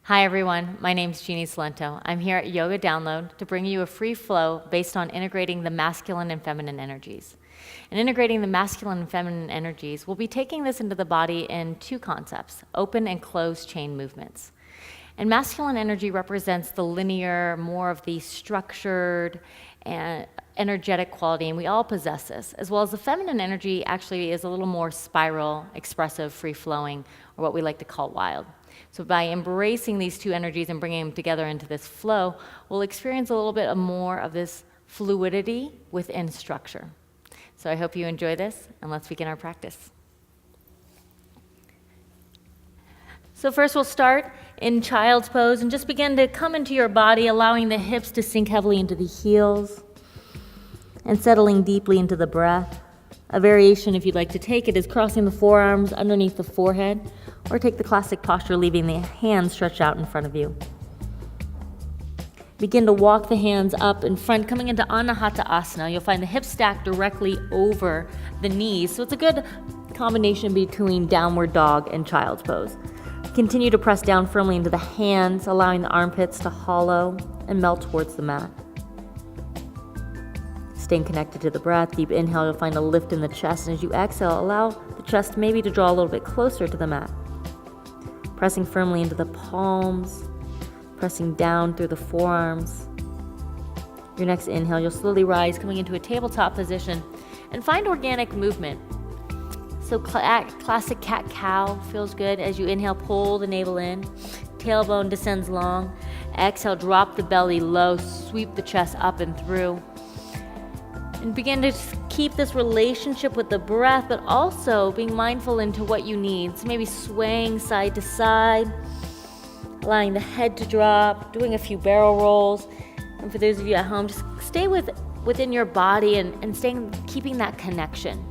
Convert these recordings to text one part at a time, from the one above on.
Hi everyone, my name's Jeannie Salento. I'm here at Yoga Download to bring you a free flow based on integrating the masculine and feminine energies. And integrating the masculine and feminine energies, we'll be taking this into the body in two concepts, open and closed chain movements. And masculine energy represents the linear, more of the structured and energetic quality, and we all possess this, as well as the feminine energy actually is a little more spiral, expressive, free-flowing, or what we like to call wild. So by embracing these two energies and bringing them together into this flow, we'll experience a little bit more of this fluidity within structure. So I hope you enjoy this, and let's begin our practice. So first we'll start in child's pose and just begin to come into your body, allowing the hips to sink heavily into the heels and settling deeply into the breath. A variation, if you'd like to take it, is crossing the forearms underneath the forehead, or take the classic posture, leaving the hands stretched out in front of you. Begin to walk the hands up in front, coming into Anahata Asana. You'll find the hips stacked directly over the knees, so it's a good combination between downward dog and child's pose. Continue to press down firmly into the hands, allowing the armpits to hollow and melt towards the mat. Staying connected to the breath. Deep inhale, you'll find a lift in the chest, and as you exhale, allow the chest maybe to draw a little bit closer to the mat. Pressing firmly into the palms, pressing down through the forearms. Your next inhale, you'll slowly rise, coming into a tabletop position, and find organic movement. So classic cat-cow feels good. As you inhale, pull the navel in, tailbone descends long. Exhale, drop the belly low, sweep the chest up and through. And begin to keep this relationship with the breath, but also being mindful into what you need. So maybe swaying side to side, allowing the head to drop, doing a few barrel rolls. And for those of you at home, just stay within your body and keeping that connection.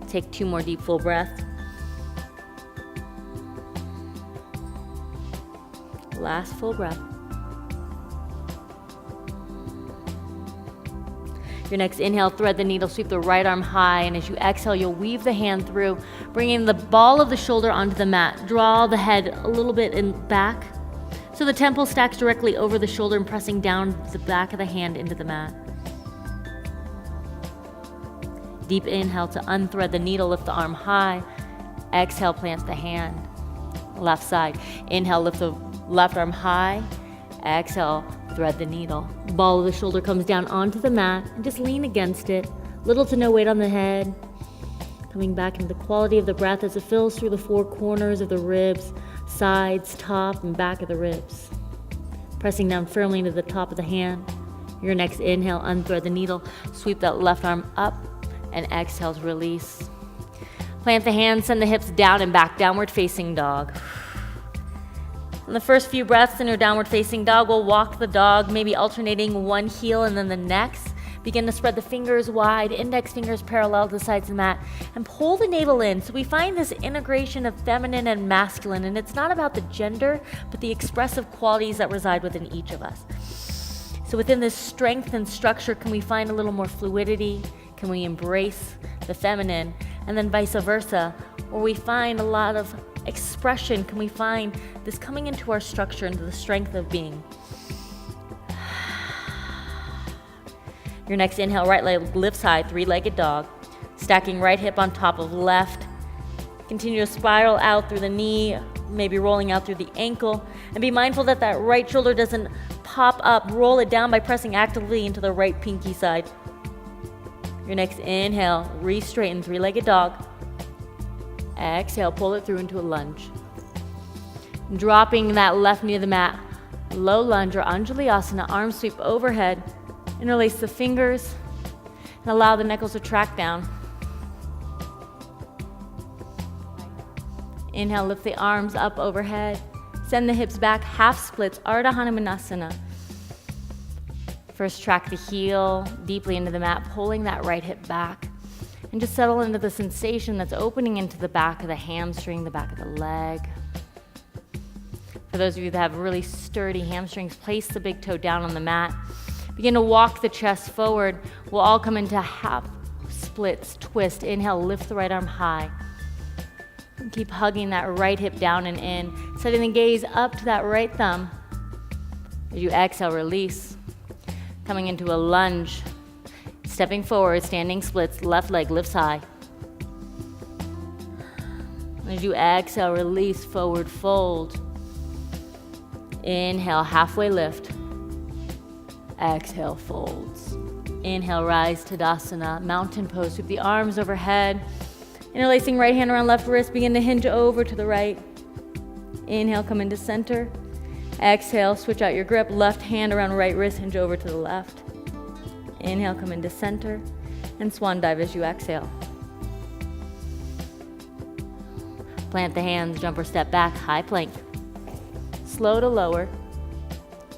Take 2 more deep, full breaths. Last full breath. Your next inhale, thread the needle, sweep the right arm high, and as you exhale, you'll weave the hand through, bringing the ball of the shoulder onto the mat. Draw the head a little bit back, so the temple stacks directly over the shoulder and pressing down the back of the hand into the mat. Deep inhale to unthread the needle, lift the arm high. Exhale, plant the hand. Left side. Inhale, lift the left arm high. Exhale, thread the needle. Ball of the shoulder comes down onto the mat and just lean against it. Little to no weight on the head. Coming back into the quality of the breath as it fills through the 4 corners of the ribs, sides, top, and back of the ribs. Pressing down firmly into the top of the hand. Your next inhale, unthread the needle. Sweep that left arm up, and exhale to release. Plant the hands, send the hips down and back, downward facing dog. In the first few breaths in your downward facing dog, we'll walk the dog, maybe alternating one heel and then the next. Begin to spread the fingers wide, index fingers parallel to the sides of the mat, and pull the navel in. So we find this integration of feminine and masculine, and it's not about the gender, but the expressive qualities that reside within each of us. So within this strength and structure, can we find a little more fluidity? Can we embrace the feminine? And then vice versa, where we find a lot of expression, can we find this coming into our structure, into the strength of being? Your next inhale, right leg lifts high, 3-legged dog. Stacking right hip on top of left. Continue to spiral out through the knee, maybe rolling out through the ankle. And be mindful that that right shoulder doesn't pop up. Roll it down by pressing actively into the right pinky side. Your next inhale, re-straighten, 3-legged dog. Exhale, pull it through into a lunge. Dropping that left knee to the mat. Low lunge or Anjali-asana, arms sweep overhead. Interlace the fingers and allow the knuckles to track down. Inhale, lift the arms up overhead. Send the hips back, half splits, Ardha Hanumanasana. First, track the heel deeply into the mat, pulling that right hip back. And just settle into the sensation that's opening into the back of the hamstring, the back of the leg. For those of you that have really sturdy hamstrings, place the big toe down on the mat. Begin to walk the chest forward. We'll all come into half splits, twist. Inhale, lift the right arm high. Keep hugging that right hip down and in, setting the gaze up to that right thumb. As you exhale, release. Coming into a lunge. Stepping forward, standing splits, left leg lifts high. As you exhale, release, forward fold. Inhale, halfway lift. Exhale, folds. Inhale, rise, Tadasana, mountain pose. Sweep the arms overhead. Interlacing right hand around left wrist, begin to hinge over to the right. Inhale, come into center. Exhale, switch out your grip, left hand around right wrist, hinge over to the left. Inhale, come into center, and swan dive as you exhale. Plant the hands, jump or step back, high plank. Slow to lower,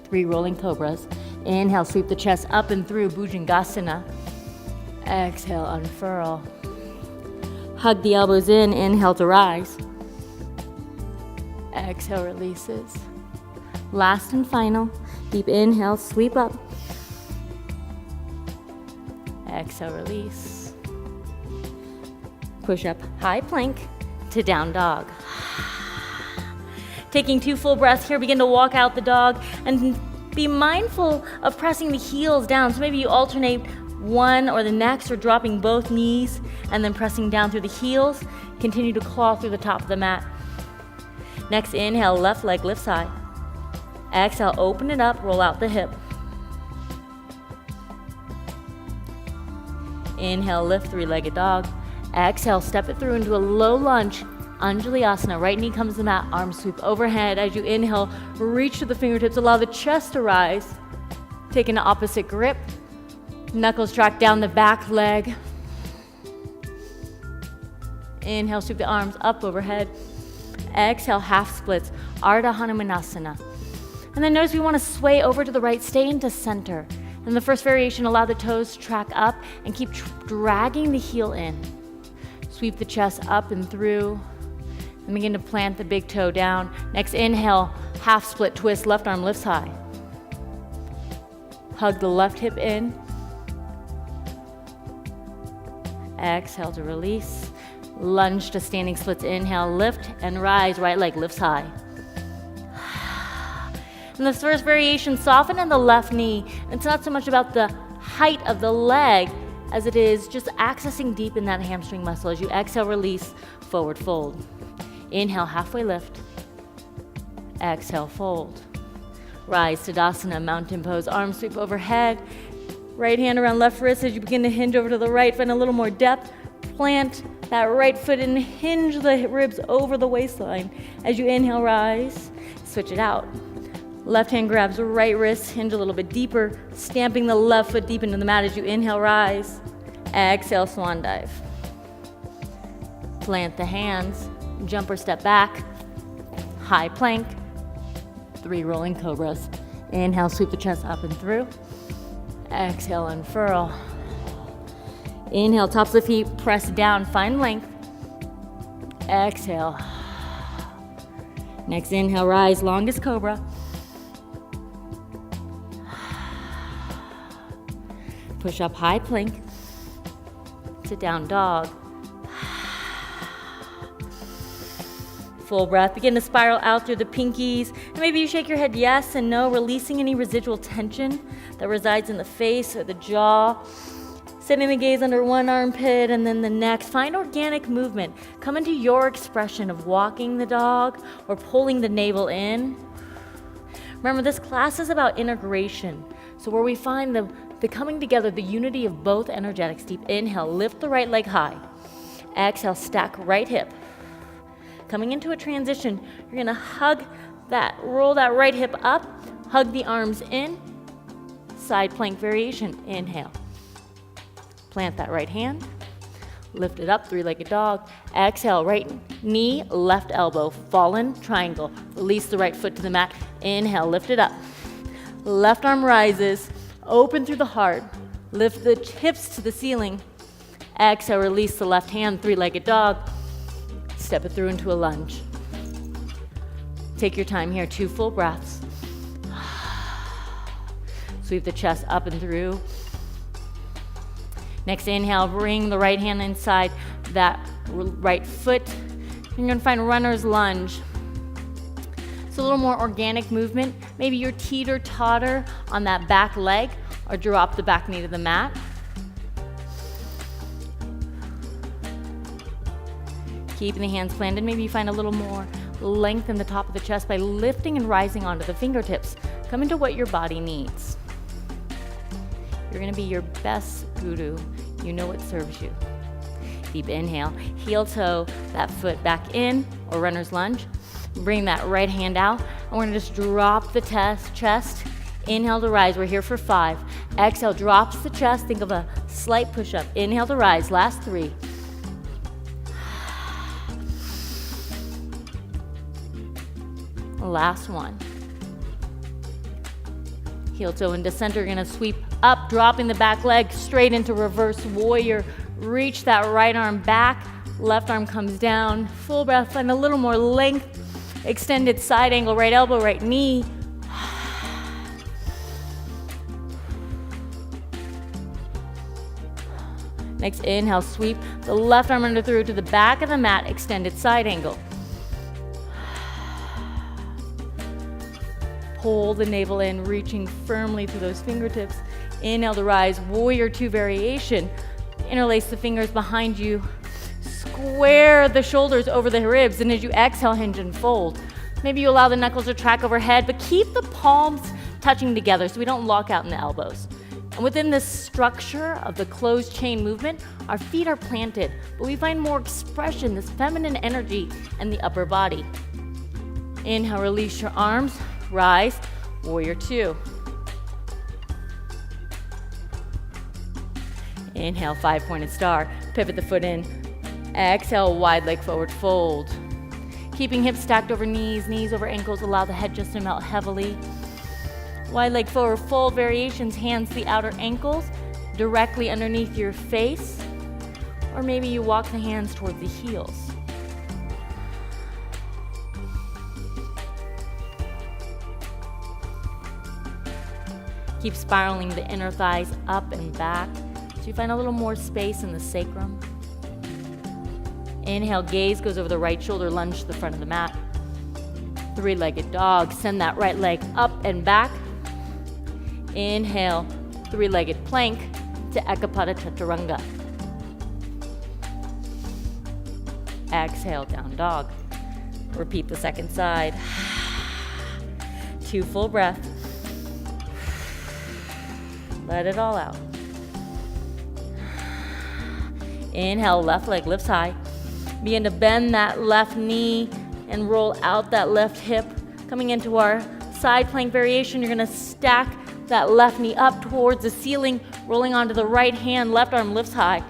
3 rolling cobras. Inhale, sweep the chest up and through, Bhujangasana. Exhale, unfurl. Hug the elbows in, inhale to rise. Exhale, releases. Last and final, deep inhale, sweep up. Exhale, release. Push up, high plank to down dog. Taking 2 full breaths here, begin to walk out the dog and be mindful of pressing the heels down. So maybe you alternate one or the next, or dropping both knees and then pressing down through the heels. Continue to claw through the top of the mat. Next, inhale, left leg lifts high. Exhale, open it up, roll out the hip. Inhale, lift, 3-legged dog. Exhale, step it through into a low lunge, Anjali-asana. Right knee comes to the mat, arms sweep overhead. As you inhale, reach to the fingertips, allow the chest to rise. Take an opposite grip. Knuckles track down the back leg. Inhale, sweep the arms up overhead. Exhale, half splits, Ardha Hanumanasana. And then notice we want to sway over to the right, stay into center. In the first variation, allow the toes to track up and keep dragging the heel in. Sweep the chest up and through. And begin to plant the big toe down. Next, inhale, half split twist, left arm lifts high. Hug the left hip in. Exhale to release. Lunge to standing splits. Inhale, lift and rise. Right leg lifts high. In the first variation, soften in the left knee. It's not so much about the height of the leg as it is just accessing deep in that hamstring muscle. As you exhale, release, forward fold. Inhale, halfway lift. Exhale, fold. Rise, Tadasana, mountain pose. Arms sweep overhead. Right hand around left wrist as you begin to hinge over to the right. Find a little more depth. Plant that right foot and hinge the ribs over the waistline. As you inhale, rise. Switch it out. Left hand grabs the right wrist, hinge a little bit deeper, stamping the left foot deep into the mat as you inhale, rise. Exhale, swan dive. Plant the hands, jump or step back, high plank, 3 rolling cobras. Inhale, sweep the chest up and through. Exhale, unfurl. Inhale, tops of the feet, press down, find length. Exhale. Next inhale, rise, longest cobra. Push up, high plank to down dog. Full breath. Begin to spiral out through the pinkies. And maybe you shake your head yes and no, releasing any residual tension that resides in the face or the jaw. Setting the gaze under one armpit and then the next. Find organic movement. Come into your expression of walking the dog or pulling the navel in. Remember, this class is about integration. So where we find the coming together, the unity of both energetics. Deep inhale, lift the right leg high. Exhale, stack right hip. Coming into a transition, you're gonna hug that, roll that right hip up, hug the arms in, side plank variation. Inhale. Plant that right hand, lift it up, 3-legged dog. Exhale, right knee, left elbow, fallen triangle. Release the right foot to the mat. Inhale, lift it up. Left arm rises, open through the heart. Lift the hips to the ceiling. Exhale, release the left hand, 3-legged dog. Step it through into a lunge. Take your time here, 2 full breaths. Sweep the chest up and through. Next inhale, bring the right hand inside that right foot. You're gonna find runner's lunge. It's a little more organic movement. Maybe you're teeter-totter on that back leg or drop the back knee to the mat. Keeping the hands planted. Maybe you find a little more length in the top of the chest by lifting and rising onto the fingertips. Come into what your body needs. You're gonna be your best guru. You know what serves you. Deep inhale, heel toe that foot back in, or runner's lunge. Bring that right hand out, and we're gonna just drop the chest. Inhale to rise, we're here for 5. Exhale, drops the chest, think of a slight push-up. Inhale to rise, last 3. Last 1. Heel toe into center, you're gonna sweep up, dropping the back leg straight into reverse warrior. Reach that right arm back, left arm comes down. Full breath, find a little more length. Extended side angle, right elbow, right knee. Next inhale, sweep the left arm under through to the back of the mat, extended side angle. Pull the navel in, reaching firmly through those fingertips. Inhale to rise, warrior 2 variation. Interlace the fingers behind you. Square the shoulders over the ribs, and as you exhale, hinge and fold. Maybe you allow the knuckles to track overhead, but keep the palms touching together so we don't lock out in the elbows. And within this structure of the closed chain movement, our feet are planted, but we find more expression, this feminine energy in the upper body. Inhale, release your arms, rise, warrior 2. Inhale, 5-pointed star, pivot the foot in. Exhale, wide leg forward fold. Keeping hips stacked over knees, knees over ankles, allow the head just to melt heavily. Wide leg forward fold variations, hands to the outer ankles, directly underneath your face. Or maybe you walk the hands towards the heels. Keep spiraling the inner thighs up and back so you find a little more space in the sacrum. Inhale, gaze goes over the right shoulder, lunge to the front of the mat. 3-legged dog, send that right leg up and back. Inhale, 3-legged plank to Ekapada Chaturanga. Exhale, down dog. Repeat the second side. 2 full breaths. Let it all out. Inhale, left leg lifts high. Begin to bend that left knee and roll out that left hip. Coming into our side plank variation, you're gonna stack that left knee up towards the ceiling, rolling onto the right hand, left arm lifts high.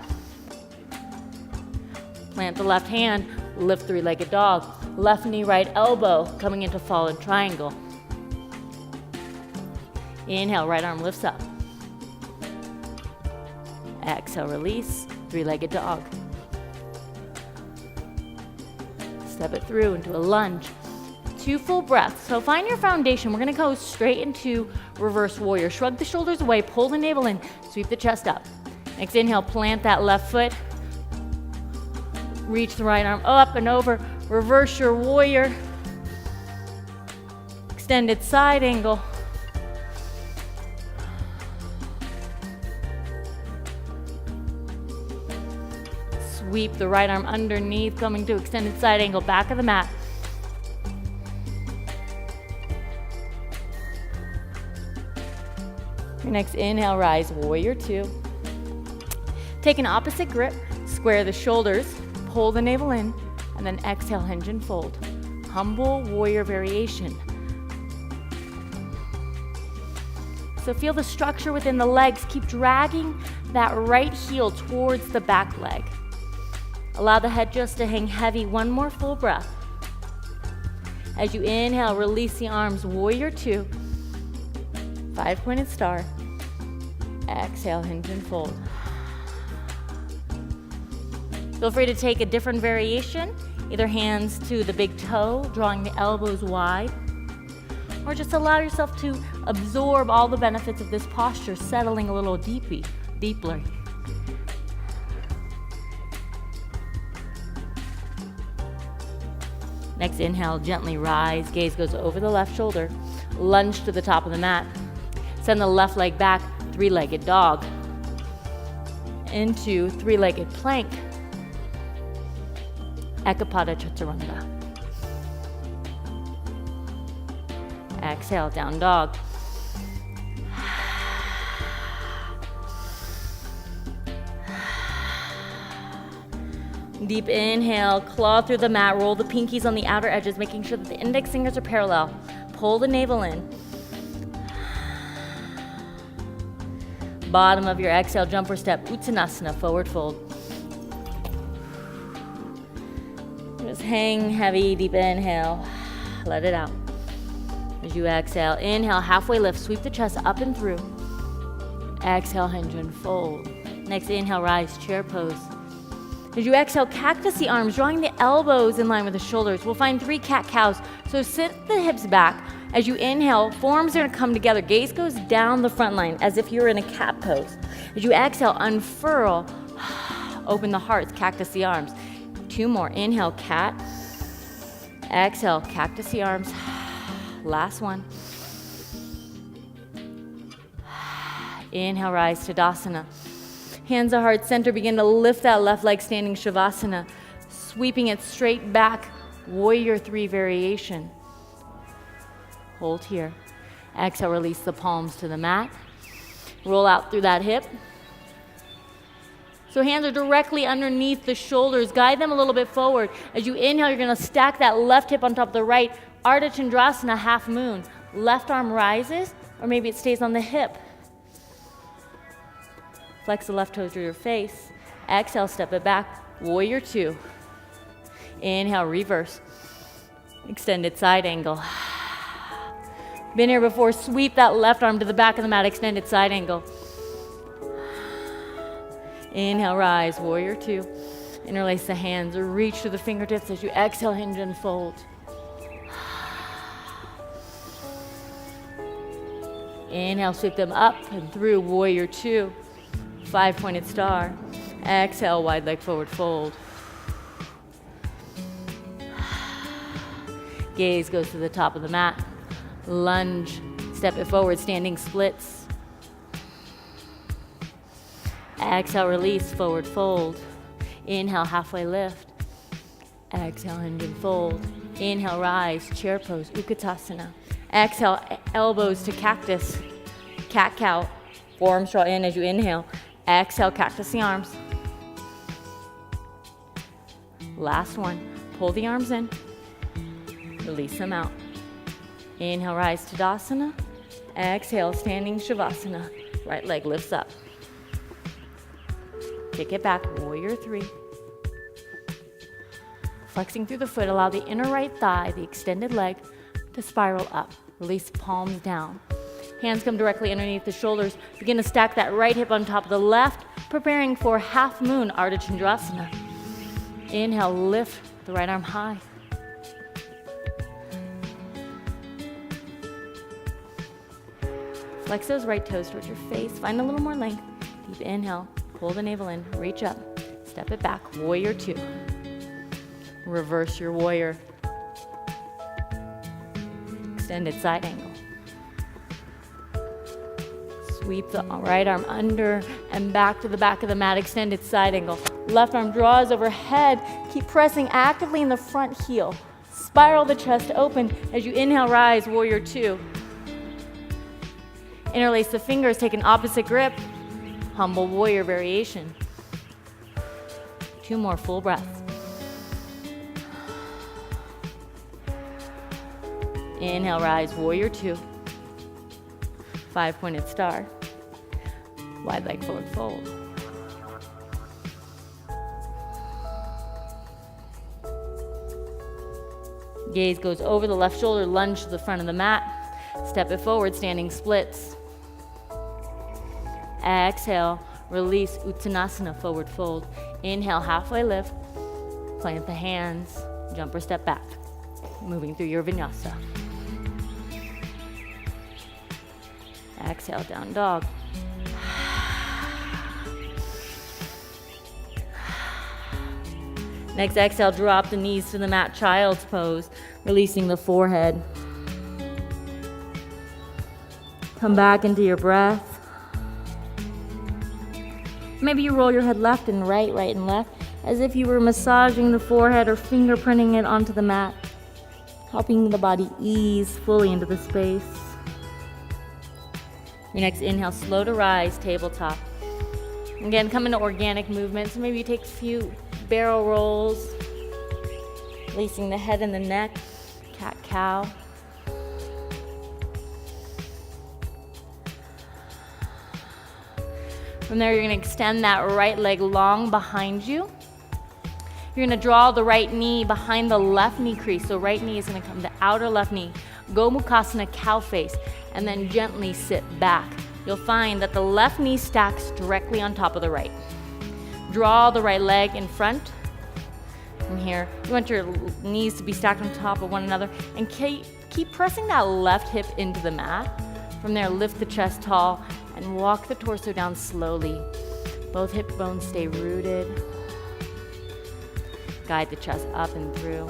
Plant the left hand, lift 3-legged dog. Left knee, right elbow, coming into fallen triangle. Inhale, right arm lifts up. Exhale, release, 3-legged dog. Step it through into a lunge. 2 full breaths. So find your foundation. We're gonna go straight into reverse warrior. Shrug the shoulders away, pull the navel in, sweep the chest up. Next inhale, plant that left foot. Reach the right arm up and over. Reverse your warrior. Extended side angle. Sweep the right arm underneath, coming to extended side angle, back of the mat. Your next inhale, rise, warrior 2. Take an opposite grip, square the shoulders, pull the navel in, and then exhale, hinge and fold. Humble warrior variation. So feel the structure within the legs. Keep dragging that right heel towards the back leg. Allow the head just to hang heavy. 1 more full breath. As you inhale, release the arms, warrior 2. 5-pointed star. Exhale, hinge and fold. Feel free to take a different variation, either hands to the big toe, drawing the elbows wide, or just allow yourself to absorb all the benefits of this posture, settling a little deeply. Next inhale, gently rise. Gaze goes over the left shoulder. Lunge to the top of the mat. Send the left leg back, three-legged dog. Into three-legged plank. Ekapada Chaturanga. Exhale, down dog. Deep inhale, claw through the mat, roll the pinkies on the outer edges, making sure that the index fingers are parallel. Pull the navel in. Bottom of your exhale, jumper step, Uttanasana, forward fold. Just hang heavy, deep inhale. Let it out. As you exhale, inhale, halfway lift, sweep the chest up and through. Exhale, hinge and fold. Next inhale, rise, chair pose. As you exhale, cactus the arms, drawing the elbows in line with the shoulders. We'll find 3 cat-cows. So sit the hips back. As you inhale, forearms are going to come together. Gaze goes down the front line as if you're in a cat pose. As you exhale, unfurl. Open the heart, cactus the arms. 2 more. Inhale, cat. Exhale, cactus the arms. Last one. Inhale, rise, Tadasana. Hands are heart center. Begin to lift that left leg, standing Shavasana. Sweeping it straight back. Warrior 3 variation. Hold here. Exhale, release the palms to the mat. Roll out through that hip. So hands are directly underneath the shoulders. Guide them a little bit forward. As you inhale, you're going to stack that left hip on top of the right. Ardha Chandrasana, half moon. Left arm rises, or maybe it stays on the hip. Flex the left toes to your face. Exhale, step it back. Warrior 2. Inhale, reverse. Extended side angle. Been here before. Sweep that left arm to the back of the mat. Extended side angle. Inhale, rise. Warrior 2. Interlace the hands. Reach through the fingertips as you exhale, hinge and fold. Inhale, sweep them up and through. Warrior 2. 5-pointed star. Exhale, wide leg forward fold. Gaze goes to the top of the mat. Lunge, step it forward, standing splits. Exhale, release, forward fold. Inhale, halfway lift. Exhale, hinge and fold. Inhale, rise, chair pose, Uttanasana. Exhale, elbows to cactus. Cat-cow, forearms draw in as you inhale. Exhale, cactus the arms. Last one. Pull the arms in. Release them out. Inhale, rise, Tadasana. Exhale, standing Shavasana. Right leg lifts up. Kick it back, Warrior 3. Flexing through the foot, allow the inner right thigh, the extended leg, to spiral up. Release palms down. Hands come directly underneath the shoulders. Begin to stack that right hip on top of the left, preparing for half moon, Ardha Chandrasana. Inhale, lift the right arm high. Flex those right toes towards your face. Find a little more length. Deep inhale, pull the navel in, reach up, step it back, Warrior 2. Reverse your warrior. Extended side angle. Sweep the right arm under and back to the back of the mat, extended side angle. Left arm draws overhead. Keep pressing actively in the front heel. Spiral the chest open as you inhale, rise, Warrior 2. Interlace the fingers, take an opposite grip. Humble warrior variation. 2 more full breaths. Inhale, rise, Warrior 2. 5-pointed star. Wide leg forward fold. Gaze goes over the left shoulder, lunge to the front of the mat. Step it forward, standing splits. Exhale, release, Uttanasana, forward fold. Inhale, halfway lift. Plant the hands, jump or step back. Moving through your vinyasa. Exhale, down dog. Next exhale, drop the knees to the mat, child's pose, releasing the forehead. Come back into your breath. Maybe you roll your head left and right and left, as if you were massaging the forehead or fingerprinting it onto the mat, helping the body ease fully into the space. Your next inhale, slow to rise, tabletop. Again, come into organic movements. Maybe you take a few barrel rolls, releasing the head and the neck, cat-cow. From there, you're gonna extend that right leg long behind you. You're gonna draw the right knee behind the left knee crease. So right knee is gonna come to outer left knee. Gomukhasana, cow face, and then gently sit back. You'll find that the left knee stacks directly on top of the right. Draw the right leg in front. From here, you want your knees to be stacked on top of one another, and keep pressing that left hip into the mat. From there, lift the chest tall and walk the torso down slowly. Both hip bones stay rooted. Guide the chest up and through.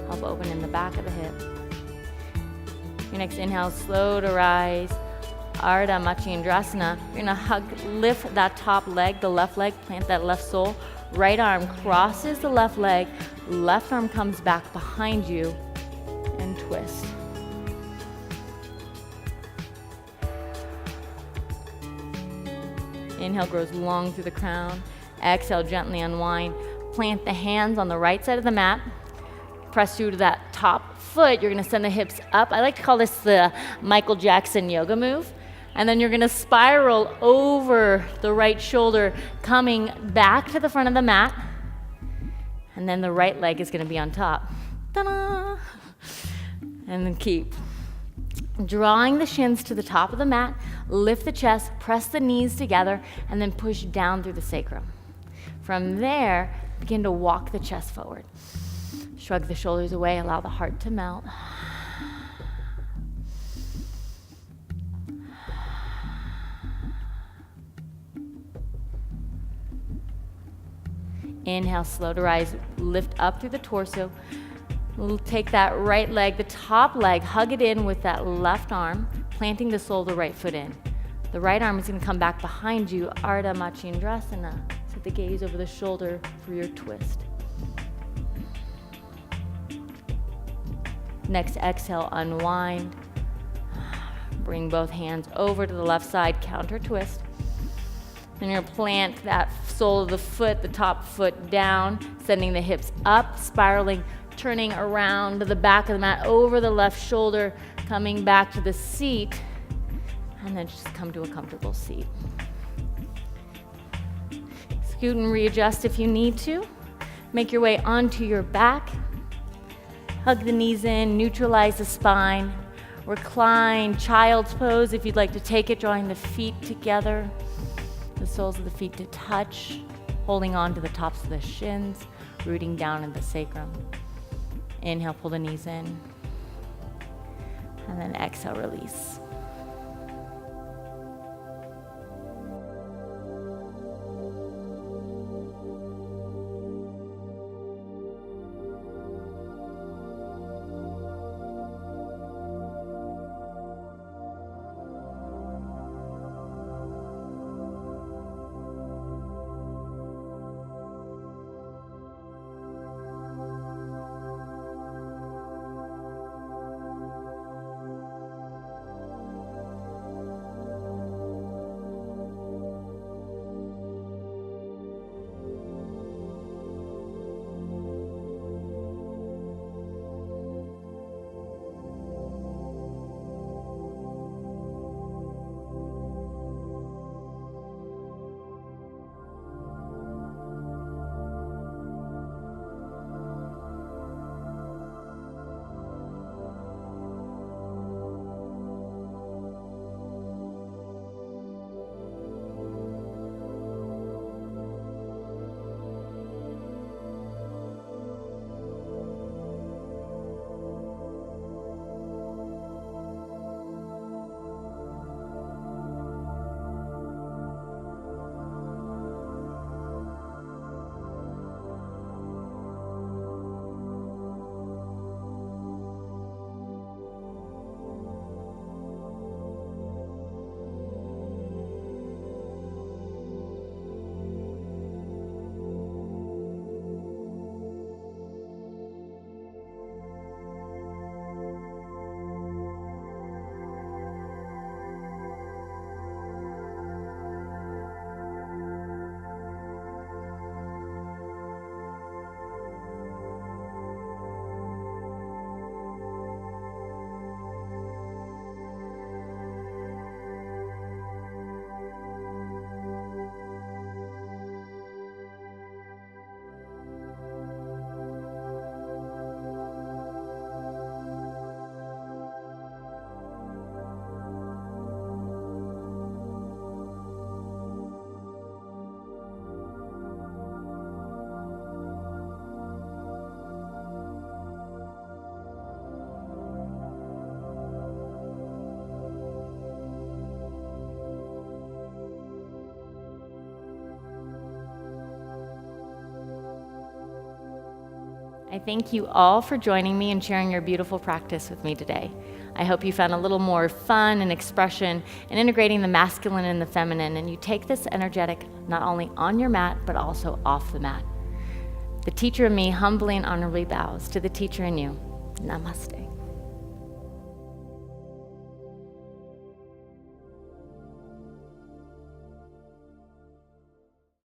Help open in the back of the hip. Your next inhale, slow to rise. Ardha Matsyendrasana. You're gonna lift that top leg, the left leg, plant that left sole. Right arm crosses the left leg. Left arm comes back behind you and twist. Inhale grows long through the crown. Exhale, gently unwind. Plant the hands on the right side of the mat. Press through to that top foot. You're gonna send the hips up. I like to call this the Michael Jackson yoga move. And then you're gonna spiral over the right shoulder, coming back to the front of the mat. And then the right leg is gonna be on top. Ta-da! And then keep drawing the shins to the top of the mat, lift the chest, press the knees together, and then push down through the sacrum. From there, begin to walk the chest forward. Shrug the shoulders away, allow the heart to melt. Inhale, slow to rise, lift up through the torso. We'll take that right leg, the top leg, hug it in with that left arm, planting the sole of the right foot in. The right arm is going to come back behind you, Ardha Matsyendrasana. Set the gaze over the shoulder for your twist. Next exhale, unwind. Bring both hands over to the left side, counter twist. Then you're going to plant that sole of the foot, the top foot down, sending the hips up, spiraling, turning around to the back of the mat, over the left shoulder, coming back to the seat, and then just come to a comfortable seat. Scoot and readjust if you need to. Make your way onto your back. Hug the knees in, neutralize the spine. Recline, child's pose if you'd like to take it, drawing the feet together, the soles of the feet to touch, holding on to the tops of the shins, rooting down in the sacrum. Inhale, pull the knees in, and then exhale, release. I thank you all for joining me and sharing your beautiful practice with me today. I hope you found a little more fun and expression in integrating the masculine and the feminine, and you take this energetic not only on your mat, but also off the mat. The teacher in me humbly and honorably bows to the teacher in you. Namaste.